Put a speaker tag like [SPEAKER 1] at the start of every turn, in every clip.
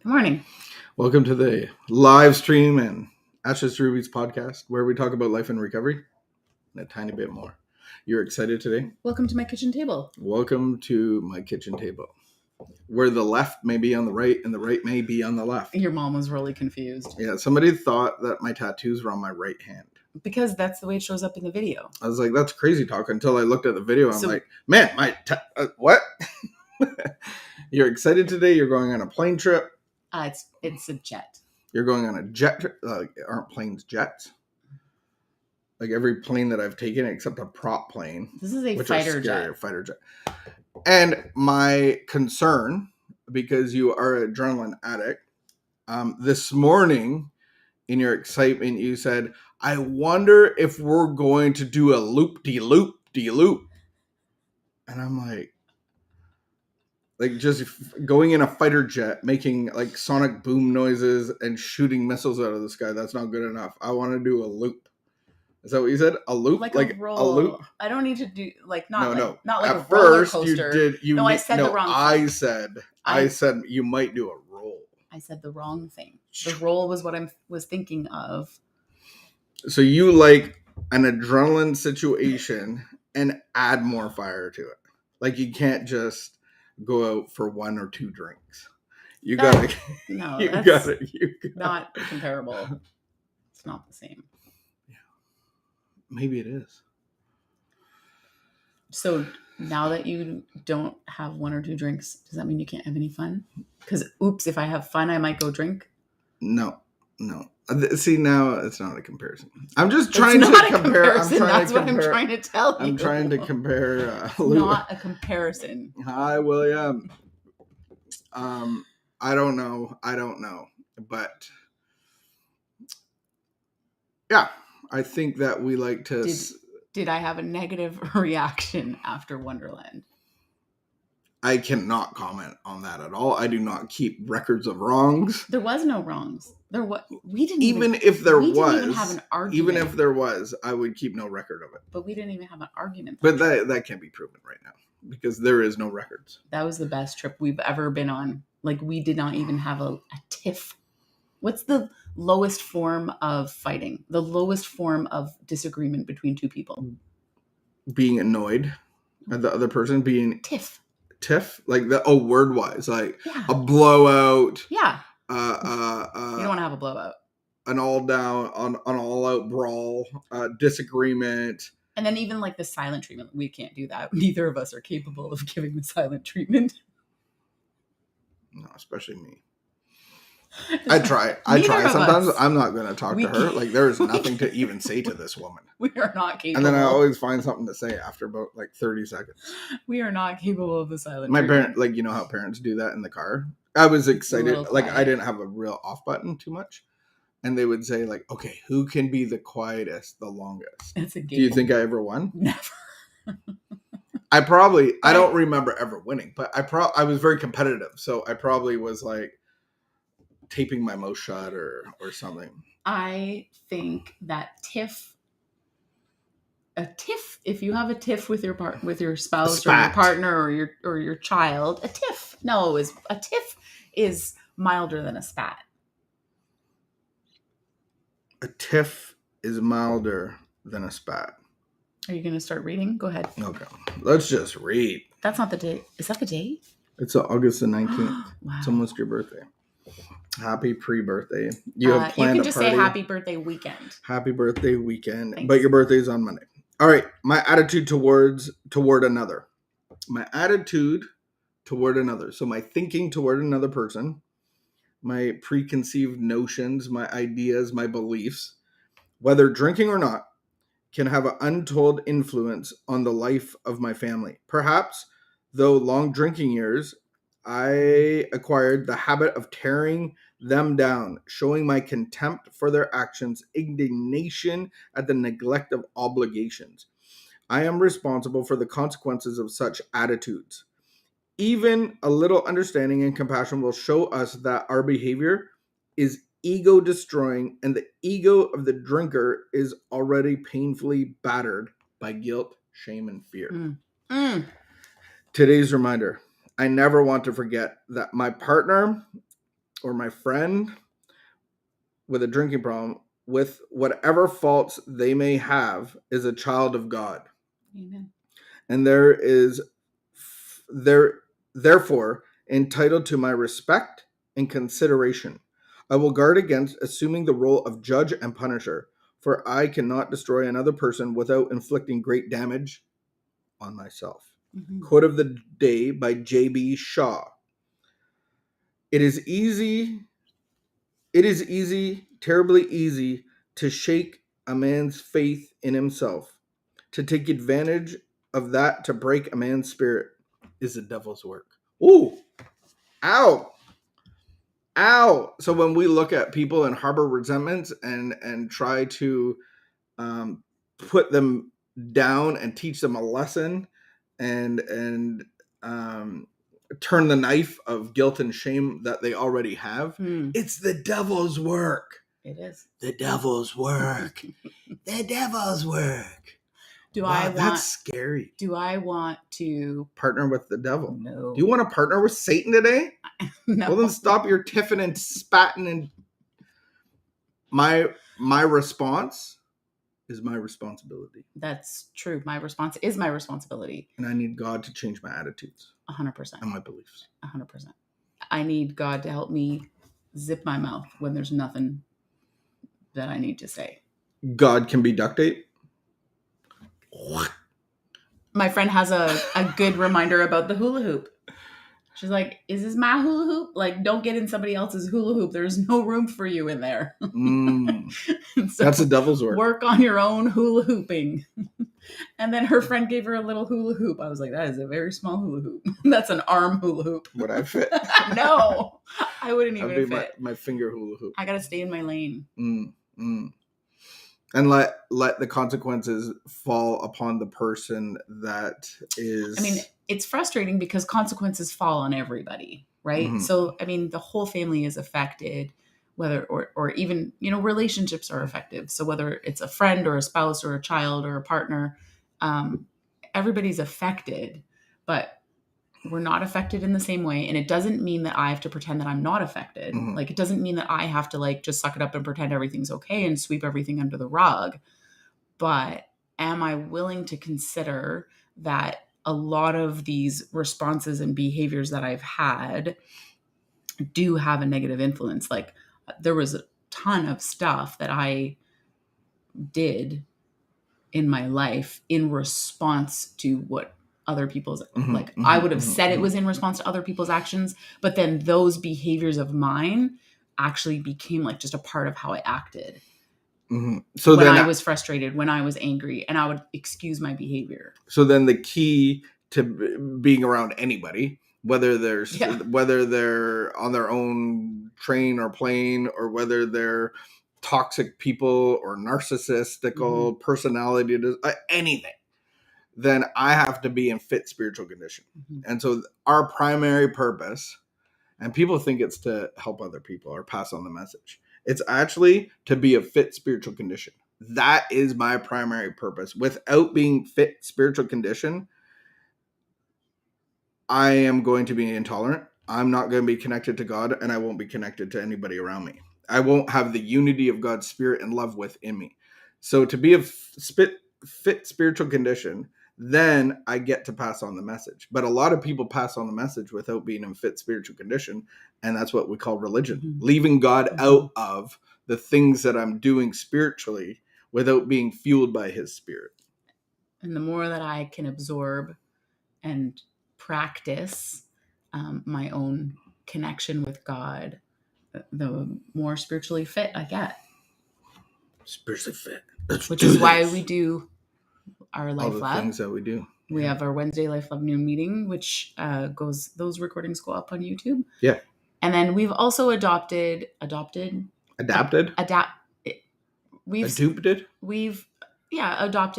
[SPEAKER 1] Good morning.
[SPEAKER 2] Welcome to the live stream and Ashes Rubies podcast, where we talk about life and recovery and a tiny bit more. You're excited today?
[SPEAKER 1] Welcome to my kitchen table.
[SPEAKER 2] Welcome to my kitchen table, where the left may be on the right and the right may be on the left.
[SPEAKER 1] Your mom was really confused.
[SPEAKER 2] Yeah, somebody thought that my tattoos were on my right hand.
[SPEAKER 1] Because that's the way it shows up in the video.
[SPEAKER 2] I was like, that's crazy talk, until I looked at the video. I'm like, man, what? You're excited today? You're going on a plane trip?
[SPEAKER 1] It's a jet.
[SPEAKER 2] You're going on a jet? Aren't planes jets? Like every plane that I've taken except a prop plane.
[SPEAKER 1] This is a fighter jet.
[SPEAKER 2] Fighter jet. And my concern, because you are an adrenaline addict, this morning in your excitement, you said, I wonder if we're going to do a loop-de-loop-de-loop. And I'm like just going in a fighter jet, making like sonic boom noises and shooting missiles out of the sky. That's not good enough. I want to do a loop. Is that what you said? A loop?
[SPEAKER 1] Like a roll.
[SPEAKER 2] A loop?
[SPEAKER 1] I don't need to do not
[SPEAKER 2] no.
[SPEAKER 1] Not like
[SPEAKER 2] At
[SPEAKER 1] a roller
[SPEAKER 2] first,
[SPEAKER 1] coaster. I said the wrong thing.
[SPEAKER 2] I said you might do a roll.
[SPEAKER 1] I said the wrong thing. The roll was what I was thinking of.
[SPEAKER 2] So you like an adrenaline situation and add more fire to it. Like you can't just go out for one or two drinks. You gotta.
[SPEAKER 1] No,
[SPEAKER 2] you
[SPEAKER 1] that's
[SPEAKER 2] gotta.
[SPEAKER 1] not comparable. It's not the same.
[SPEAKER 2] Maybe it is.
[SPEAKER 1] So now that you don't have one or two drinks, does that mean you can't have any fun? Because oops, if I have fun, I might go drink.
[SPEAKER 2] No. See, now it's not a comparison. I'm just trying to compare.
[SPEAKER 1] That's what I'm trying to tell you.
[SPEAKER 2] I'm trying to compare.
[SPEAKER 1] Not a comparison.
[SPEAKER 2] Hi, William. I don't know, but yeah. I think that we like to...
[SPEAKER 1] Did I have a negative reaction after Wonderland?
[SPEAKER 2] I cannot comment on that at all. I do not keep records of wrongs.
[SPEAKER 1] There was no wrongs. We didn't
[SPEAKER 2] even if there was,
[SPEAKER 1] didn't even have an argument.
[SPEAKER 2] Even if there was, I would keep no record of it.
[SPEAKER 1] But we didn't even have an argument.
[SPEAKER 2] But that can't be proven right now because there is no records.
[SPEAKER 1] That was the best trip we've ever been on. Like we did not even have a tiff. What's the lowest form of fighting? The lowest form of disagreement between two people?
[SPEAKER 2] Being annoyed at the other person, being...
[SPEAKER 1] Tiff?
[SPEAKER 2] Like word-wise, like a blowout.
[SPEAKER 1] Yeah.
[SPEAKER 2] You don't
[SPEAKER 1] want to have a blowout.
[SPEAKER 2] An all-out brawl, disagreement.
[SPEAKER 1] And then even like the silent treatment. We can't do that. Neither of us are capable of giving the silent treatment.
[SPEAKER 2] No, especially me. I try. Sometimes I'm not going to talk to her. Like there is nothing to even say to this woman.
[SPEAKER 1] We are not capable.
[SPEAKER 2] And then I always find something to say after about like 30 seconds.
[SPEAKER 1] We are not capable of the silent.
[SPEAKER 2] My parent, like you know how parents do that in the car. I was excited. Like I didn't have a real off button too much, and they would say like, "Okay, who can be the quietest the longest?"
[SPEAKER 1] It's a game.
[SPEAKER 2] Do you think I ever won?
[SPEAKER 1] Never.
[SPEAKER 2] I don't remember ever winning, but I was very competitive, so I probably was like taping my mouth shut or something.
[SPEAKER 1] I think that a tiff, if you have a tiff with your spouse or your partner or your child, a tiff is milder than a spat.
[SPEAKER 2] A tiff is milder than a spat.
[SPEAKER 1] Are you going to start reading? Go ahead.
[SPEAKER 2] Okay. Let's just read.
[SPEAKER 1] That's not the date. Is that the date?
[SPEAKER 2] It's August the 19th.
[SPEAKER 1] Wow.
[SPEAKER 2] It's almost your birthday. Happy pre-birthday. You have planned
[SPEAKER 1] you can just say happy birthday weekend.
[SPEAKER 2] Happy birthday weekend.
[SPEAKER 1] Thanks.
[SPEAKER 2] But your birthday is on Monday. All right. My attitude toward another. My attitude toward another. So my thinking toward another person, my preconceived notions, my ideas, my beliefs, whether drinking or not, can have an untold influence on the life of my family. Perhaps, though long drinking years, I acquired the habit of tearing them down, showing my contempt for their actions, indignation at the neglect of obligations. I am responsible for the consequences of such attitudes. Even a little understanding and compassion will show us that our behavior is ego destroying and the ego of the drinker is already painfully battered by guilt, shame, and fear. Today's reminder. I never want to forget that my partner or my friend with a drinking problem, with whatever faults they may have, is a child of God.
[SPEAKER 1] Amen.
[SPEAKER 2] And they're therefore entitled to my respect and consideration. I will guard against assuming the role of judge and punisher, for I cannot destroy another person without inflicting great damage on myself.
[SPEAKER 1] Mm-hmm.
[SPEAKER 2] Quote of the day by J.B. Shaw. It is easy, terribly easy, to shake a man's faith in himself. To take advantage of that to break a man's spirit is the devil's work. Ooh, ow, ow. So when we look at people and harbor resentments and try to put them down and teach them a lesson and turn the knife of guilt and shame that they already have, it's the devil's work.
[SPEAKER 1] It is.
[SPEAKER 2] The devil's work. The devil's work. That's scary.
[SPEAKER 1] Do I want to
[SPEAKER 2] partner with the devil?
[SPEAKER 1] No.
[SPEAKER 2] Do you want to partner with Satan today?
[SPEAKER 1] No.
[SPEAKER 2] Well, then stop your tiffing and spatting. And my response is my responsibility.
[SPEAKER 1] That's true. My response is my responsibility.
[SPEAKER 2] And I need God to change my attitudes.
[SPEAKER 1] 100%.
[SPEAKER 2] And my beliefs.
[SPEAKER 1] 100%. I need God to help me zip my mouth when there's nothing that I need to say.
[SPEAKER 2] God can be duct tape.
[SPEAKER 1] My friend has a good reminder about the hula hoop. She's like, is this my hula hoop? Like, don't get in somebody else's hula hoop. There's no room for you in there.
[SPEAKER 2] So that's the devil's work.
[SPEAKER 1] Work on your own hula hooping. And then her friend gave her a little hula hoop. I was like, that is a very small hula hoop. That's an arm hula hoop.
[SPEAKER 2] Would I fit?
[SPEAKER 1] No, I wouldn't even
[SPEAKER 2] That'd be
[SPEAKER 1] fit.
[SPEAKER 2] my finger hula hoop.
[SPEAKER 1] I got to stay in my lane.
[SPEAKER 2] And let the consequences fall upon the person that is...
[SPEAKER 1] I mean, it's frustrating because consequences fall on everybody, right? Mm-hmm. So, I mean, the whole family is affected, whether, or even, relationships are affected. So whether it's a friend or a spouse or a child or a partner, everybody's affected, but we're not affected in the same way. And it doesn't mean that I have to pretend that I'm not affected. Mm-hmm. Like, it doesn't mean that I have to just suck it up and pretend everything's okay and sweep everything under the rug. But am I willing to consider that a lot of these responses and behaviors that I've had do have a negative influence? Like, there was a ton of stuff that I did in my life in response to what other people's, I would have said it was in response to other people's actions, but then those behaviors of mine actually became just a part of how I acted. So when I was frustrated, when I was angry, and I would excuse my behavior.
[SPEAKER 2] So then the key to being around anybody, whether they're on their own train or plane, or whether they're toxic people or narcissistical personality, anything, then I have to be in fit spiritual condition. And so our primary purpose, and people think it's to help other people or pass on the message, it's actually to be a fit spiritual condition. That is my primary purpose. Without being fit spiritual condition, I am going to be intolerant. I'm not going to be connected to God, and I won't be connected to anybody around me. I won't have the unity of God's spirit and love within me. So to be a fit spiritual condition, then I get to pass on the message. But a lot of people pass on the message without being in fit spiritual condition. And that's what we call religion. Leaving God out of the things that I'm doing spiritually without being fueled by his spirit.
[SPEAKER 1] And the more that I can absorb and practice my own connection with God, the more spiritually fit I get.
[SPEAKER 2] Spiritually fit.
[SPEAKER 1] Which is why we do our LifeLab.
[SPEAKER 2] All the things that we do.
[SPEAKER 1] We have our Wednesday LifeLab noon meeting, which those recordings go up on YouTube.
[SPEAKER 2] Yeah.
[SPEAKER 1] And then we've also adopted. We've adopted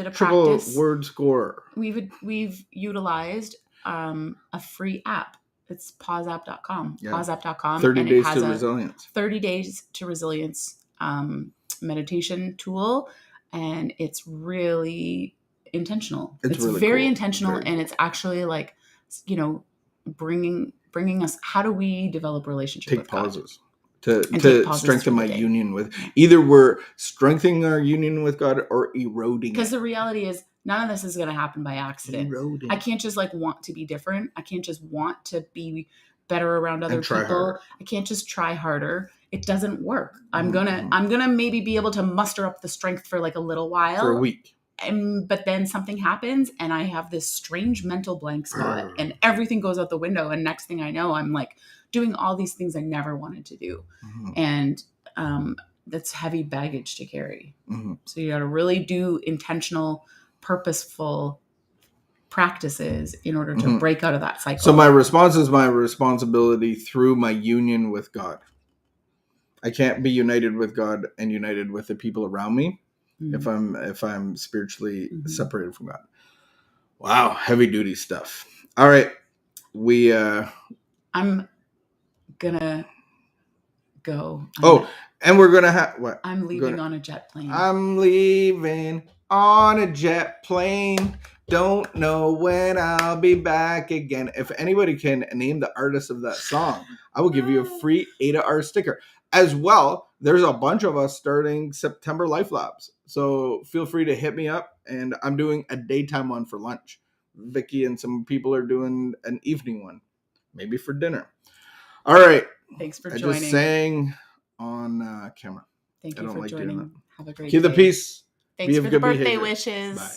[SPEAKER 1] a
[SPEAKER 2] triple
[SPEAKER 1] practice.
[SPEAKER 2] Word score.
[SPEAKER 1] We've utilized a free app. It's pauseapp.com.
[SPEAKER 2] Yeah.
[SPEAKER 1] Pauseapp.com.
[SPEAKER 2] 30 days to resilience.
[SPEAKER 1] 30 days to resilience meditation tool, and it's really intentional. It's really very cool. Intentional, and it's actually bringing us. How do we develop relationships?
[SPEAKER 2] Take pauses. to strengthen my union with. Either we're strengthening our union with God or eroding it.
[SPEAKER 1] Because the reality is, none of this is going to happen by accident.
[SPEAKER 2] Eroding.
[SPEAKER 1] I can't just like want to be different. I can't just want to be better around other people. Harder. I can't just try harder. It doesn't work. I'm gonna maybe be able to muster up the strength for like a little while,
[SPEAKER 2] for a week.
[SPEAKER 1] But then something happens and I have this strange mental blank spot and everything goes out the window. And next thing I know, I'm like doing all these things I never wanted to do. And that's heavy baggage to carry. So you got to really do intentional, purposeful practices in order to break out of that cycle.
[SPEAKER 2] So my response is my responsibility through my union with God. I can't be united with God and united with the people around me if I'm spiritually separated from God. Wow, heavy duty stuff. All right,
[SPEAKER 1] I'm gonna go.
[SPEAKER 2] And we're gonna have what?
[SPEAKER 1] I'm leaving on a jet plane.
[SPEAKER 2] I'm leaving on a jet plane. Don't know when I'll be back again. If anybody can name the artist of that song, I will give you a free AdaR sticker. As well, there's a bunch of us starting September LifeLabs. So feel free to hit me up. And I'm doing a daytime one for lunch. Vicky and some people are doing an evening one. Maybe for dinner. All right.
[SPEAKER 1] Thanks for joining.
[SPEAKER 2] I just sang on camera.
[SPEAKER 1] Thank you for joining. Have a great day.
[SPEAKER 2] Keep the peace.
[SPEAKER 1] Thanks for the birthday wishes.
[SPEAKER 2] Bye.